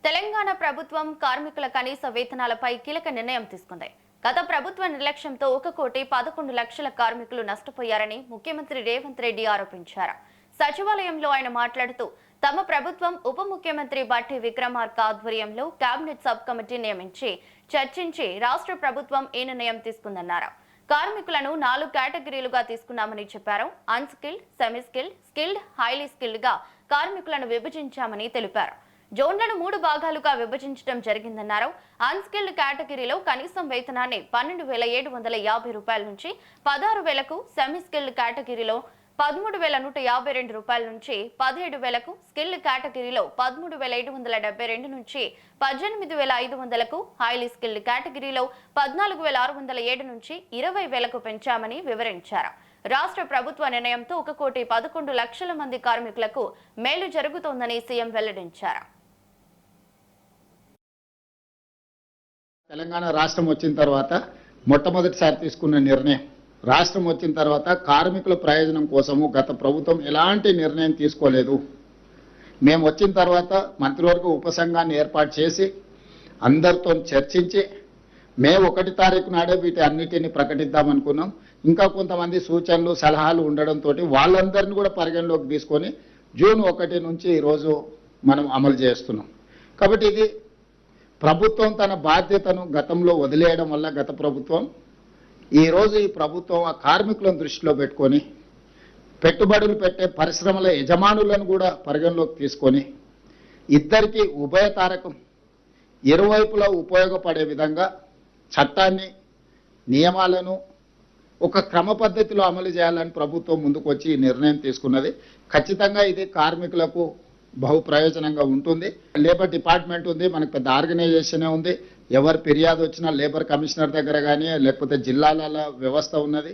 తెలంగాణ ప్రభుత్వం కార్మికుల కనీస వేతనాలపై కీలక నిర్ణయం తీసుకుంది. గత ప్రభుత్వ నిర్లక్ష్యంతో 1,11,00,000 కార్మికులు నష్టపోయారని ముఖ్యమంత్రి రేవంత్ రెడ్డి ఆరోపించారు. సచివాలయంలో ఆయన మాట్లాడుతూ తమ ప్రభుత్వం ఉప ముఖ్యమంత్రి బట్టి విక్రమార్క ఆధ్వర్యంలో కేబినెట్ సబ్ కమిటీ నియమించి చర్చించి రాష్ట్ర ప్రభుత్వం ఈ నిర్ణయం తీసుకుందన్నారు. కార్మికులను 4 కేటగిరీలుగా తీసుకున్నామని చెప్పారు. Unskilled, semi skilled, skilled, highly skilled గా కార్మికులను విభజించామని తెలిపారు. జోన్లను 3 భాగాలుగా విభజించడం జరిగిందన్నారు. అన్స్కిల్డ్ కేటగిరీలో కనీసం వేతనాన్ని 12,750 రూపాయల నుంచి 16,000కు, సెమీ స్కిల్డ్ కేటగిరీలో 13,152 రూపాయల నుంచి 17,000కు, స్కిల్డ్ కేటగిరీలో 13,772 నుంచి 18,500కు, హైలీ స్కిల్డ్ కేటగిరీలో 14,607 నుంచి 20,000కు పెంచామని వివరించారు. రాష్ట్ర ప్రభుత్వ నిర్ణయంతో 1,11,00,000 మంది కార్మికులకు మేలు జరుగుతోందని సీఎం వెల్లడించారు. తెలంగాణ రాష్ట్రం వచ్చిన తర్వాత మొట్టమొదటిసారి తీసుకున్న నిర్ణయం. రాష్ట్రం వచ్చిన తర్వాత కార్మికుల ప్రయోజనం కోసము గత ప్రభుత్వం ఎలాంటి నిర్ణయం తీసుకోలేదు. మేము వచ్చిన తర్వాత మంత్రివర్గ ఉపసంఘాన్ని ఏర్పాటు చేసి అందరితో చర్చించి మే 1 తారీఖు నాడే వీటి అన్నిటిని ప్రకటిద్దామనుకున్నాం. ఇంకా కొంతమంది సూచనలు సలహాలు ఉండడంతో వాళ్ళందరినీ కూడా పరిగణలోకి తీసుకొని జూన్ 1 నుంచి ఈరోజు మనం అమలు చేస్తున్నాం. కాబట్టి ఇది ప్రభుత్వం తన బాధ్యతను గతంలో వదిలేయడం వల్ల గత ప్రభుత్వం ఈరోజు ఈ ప్రభుత్వం ఆ కార్మికులను దృష్టిలో పెట్టుకొని పెట్టుబడులు పెట్టే పరిశ్రమల యజమానులను కూడా పరిగణలోకి తీసుకొని ఇద్దరికి ఉభయతారకం ఇరువైపులా ఉపయోగపడే విధంగా చట్టాన్ని నియమాలను ఒక క్రమ పద్ధతిలో అమలు చేయాలని ప్రభుత్వం ముందుకు వచ్చి ఈ నిర్ణయం తీసుకున్నది. ఖచ్చితంగా ఇది కార్మికులకు బహు ప్రయోజనంగా ఉంటుంది. లేబర్ డిపార్ట్మెంట్ ఉంది, మనకు పెద్ద ఆర్గనైజేషనే ఉంది. ఎవరు ఫిర్యాదు వచ్చినా లేబర్ కమిషనర్ దగ్గర కానీ లేకపోతే జిల్లాల వ్యవస్థ ఉన్నది.